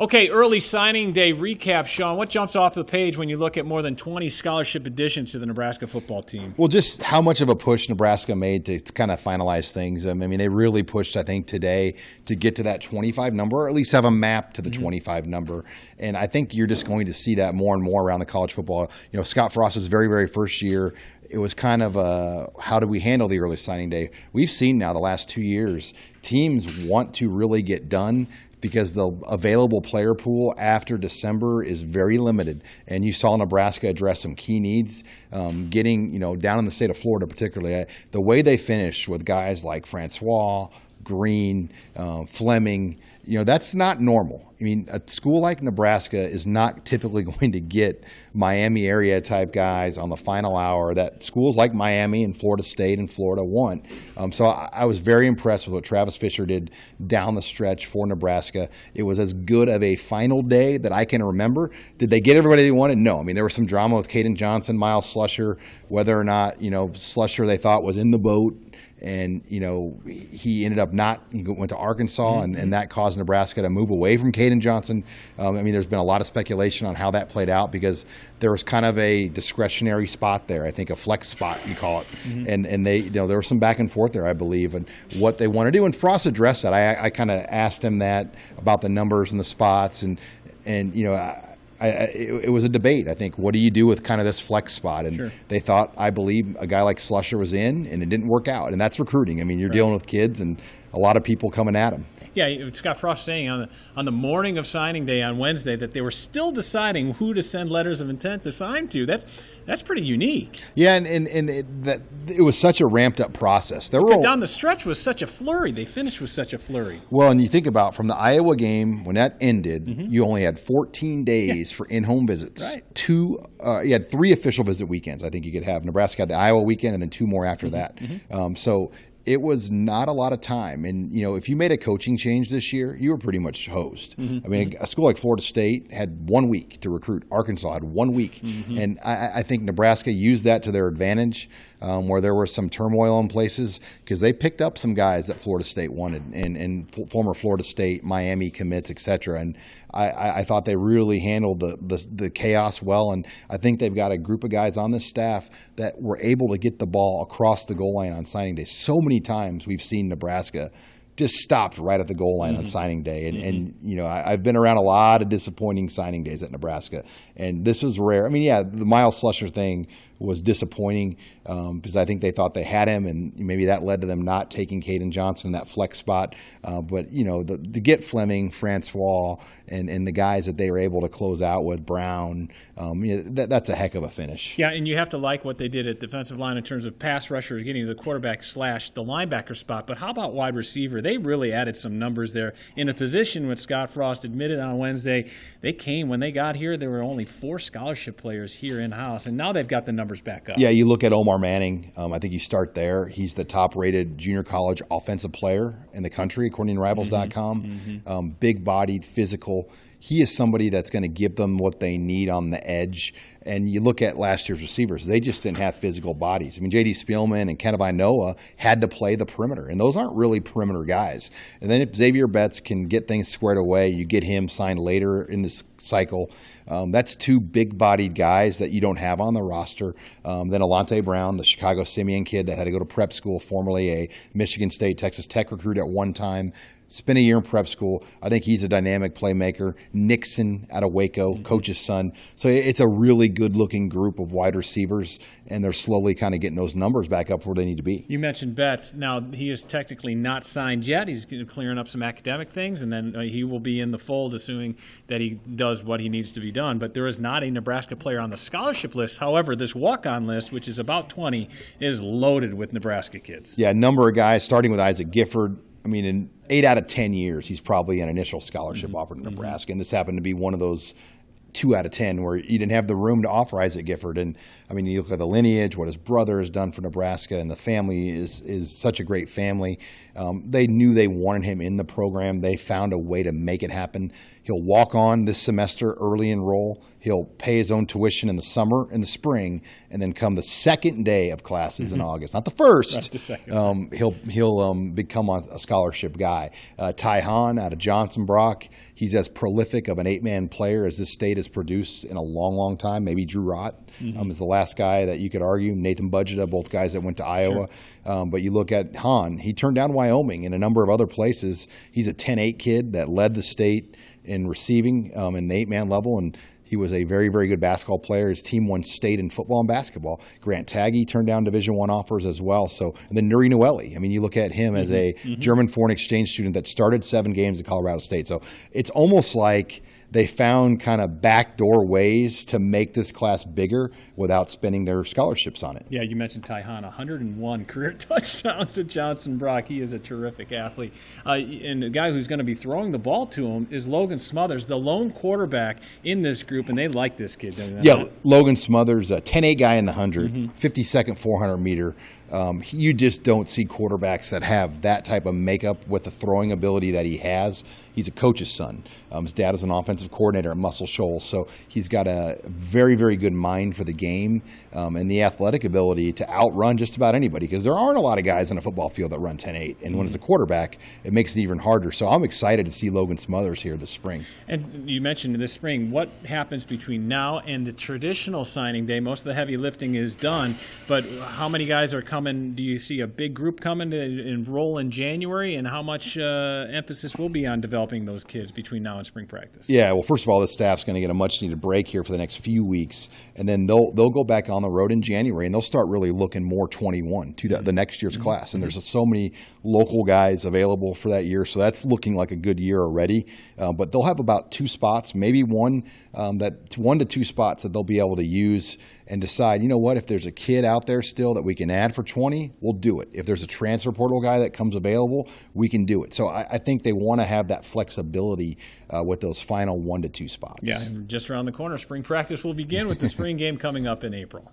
Okay, early signing day recap, Sean. What jumps off the page when you look at more than 20 scholarship additions to the Nebraska football team? Well, just how much of a push Nebraska made to kind of finalize things. I mean, they really pushed, I think, today to get to that 25 number, or at least have a map to the 25 number. And I think you're just going to see that more and more around the college football. You know, Scott Frost's very, very first year, it was kind of how do we handle the early signing day? We've seen now the last 2 years, teams want to really get done because the available player pool after December is very limited. And you saw Nebraska address some key needs, getting, down in the state of Florida particularly. The way they finished with guys like Francois, Green, Fleming, that's not normal. I mean, a school like Nebraska is not typically going to get Miami area type guys on the final hour that schools like Miami and Florida State and Florida want. So I was very impressed with what Travis Fisher did down the stretch for Nebraska. It was as good of a final day that I can remember. Did they get everybody they wanted? No. I mean, there was some drama with Caden Johnson, Miles Slusher, whether or not, Slusher they thought was in the boat. And, he ended up he went to Arkansas, and that caused Nebraska to move away from Caden Johnson. There's been a lot of speculation on how that played out because there was kind of a discretionary spot there, I think a flex spot, you call it. And they, there was some back and forth there, I believe, and what they want to do. And Frost addressed that. I kind of asked him that about the numbers and the spots, and it was a debate. I think, what do you do with kind of this flex spot? And they thought, I believe, a guy like Slusher was in, and it didn't work out. And that's recruiting. I mean, you're dealing with kids and a lot of people coming at them. Yeah, Scott Frost saying on the morning of signing day on Wednesday that they were still deciding who to send letters of intent to sign to. That's pretty unique. Yeah, and it was such a ramped up process. Down the stretch was such a flurry. They finished with such a flurry. Well, and you think about from the Iowa game when that ended, you only had 14 days for in-home visits. Right. You had 3 official visit weekends. I think you could have. Nebraska had the Iowa weekend and then 2 more after that. So it was not a lot of time. And, if you made a coaching change this year, you were pretty much hosed. I mean, a school like Florida State had 1 week to recruit. Arkansas had 1 week. And I think Nebraska used that to their advantage, where there was some turmoil in places because they picked up some guys that Florida State wanted and former Florida State, Miami commits, et cetera. And I thought they really handled the chaos well. And I think they've got a group of guys on this staff that were able to get the ball across the goal line on signing day. So many times we've seen Nebraska just stopped right at the goal line on signing day. And I've been around a lot of disappointing signing days at Nebraska. And this was rare. I mean, yeah, the Miles Slusher thing was disappointing because I think they thought they had him, and maybe that led to them not taking Caden Johnson in that flex spot. But, to get Fleming, Francois, and the guys that they were able to close out with, Brown, that's a heck of a finish. Yeah, and you have to like what they did at defensive line in terms of pass rushers, getting the quarterback / the linebacker spot. But how about wide receiver? They really added some numbers there in a position which Scott Frost admitted on Wednesday. When they got here, there were only 4 scholarship players here in-house, and now they've got the numbers back up. Yeah, you look at Omar Manning. I think you start there. He's the top-rated junior college offensive player in the country, according to Rivals.com. Big-bodied, physical. He is somebody that's going to give them what they need on the edge. And you look at last year's receivers, they just didn't have physical bodies. I mean, J.D. Spielman and Kennevi Noah had to play the perimeter, and those aren't really perimeter guys. And then if Xavier Betts can get things squared away, you get him signed later in this cycle. That's 2 big-bodied guys that you don't have on the roster. Then Alante Brown, the Chicago Simeon kid that had to go to prep school, formerly a Michigan State, Texas Tech recruit at one time. Spent a year in prep school. I think he's a dynamic playmaker. Nixon out of Waco, coach's son. So it's a really good-looking group of wide receivers, and they're slowly kind of getting those numbers back up where they need to be. You mentioned Betts. Now, he is technically not signed yet. He's clearing up some academic things, and then he will be in the fold, assuming that he does what he needs to be done. But there is not a Nebraska player on the scholarship list. However, this walk-on list, which is about 20, is loaded with Nebraska kids. Yeah, a number of guys, starting with Isaac Gifford. I mean, in 8 out of 10 years, he's probably an initial scholarship offer to Nebraska. And this happened to be one of those 2 out of 10, where you didn't have the room to offer Isaac Gifford. And I mean, you look at the lineage, what his brother has done for Nebraska, and the family is such a great family. They knew they wanted him in the program. They found a way to make it happen. He'll walk on this semester, early enroll. He'll pay his own tuition in the summer and the spring, and then come the second day of classes in August, not the first. Not the second. He'll become a scholarship guy. Ty Hahn out of Johnson Brock, he's as prolific of an 8-man player as this state has produced in a long, long time. Maybe Drew Rott is the last guy that you could argue. Nathan Budgeta, both guys that went to Iowa. Sure. But you look at Hahn, he turned down Wyoming and a number of other places. He's a 10-8 kid that led the state in receiving in the 8-man level, and he was a very, very good basketball player. His team won state in football and basketball. Grant Taggy turned down Division I offers as well. So, and then Nuri Noeli. I mean, you look at him as a German foreign exchange student that started 7 games at Colorado State. So it's almost like they found kind of backdoor ways to make this class bigger without spending their scholarships on it. Yeah, you mentioned Ty Hahn, 101 career touchdowns at Johnson Brock. He is a terrific athlete. And the guy who's going to be throwing the ball to him is Logan Smothers, the lone quarterback in this group, and they like this kid. Yeah, Logan Smothers, a 10-8 guy in the 100, 52nd 400 meter. You just don't see quarterbacks that have that type of makeup with the throwing ability that he has. He's a coach's son. His dad is an offensive coordinator at Muscle Shoals, so he's got a very, very good mind for the game and the athletic ability to outrun just about anybody, because there aren't a lot of guys on a football field that run 10-8, and when it's a quarterback, it makes it even harder. So I'm excited to see Logan Smothers here this spring. And you mentioned this spring, what happens between now and the traditional signing day? Most of the heavy lifting is done, but how many guys are coming? Do you see a big group coming to enroll in January, and how much emphasis will be on developing those kids between now and spring practice? Yeah, well, first of all, the staff's going to get a much-needed break here for the next few weeks, and then they'll go back on the road in January, and they'll start really looking more 21 to the next year's class. And there's so many local guys available for that year, so that's looking like a good year already. But they'll have about 2 spots, maybe 1 to 2 spots that they'll be able to use and decide, you know what, if there's a kid out there still that we can add for 20, we'll do it. If there's a transfer portal guy that comes available, we can do it. So I think they want to have that flexibility with those final 1 to 2 spots. Yeah, and just around the corner, spring practice will begin with the spring game coming up in April.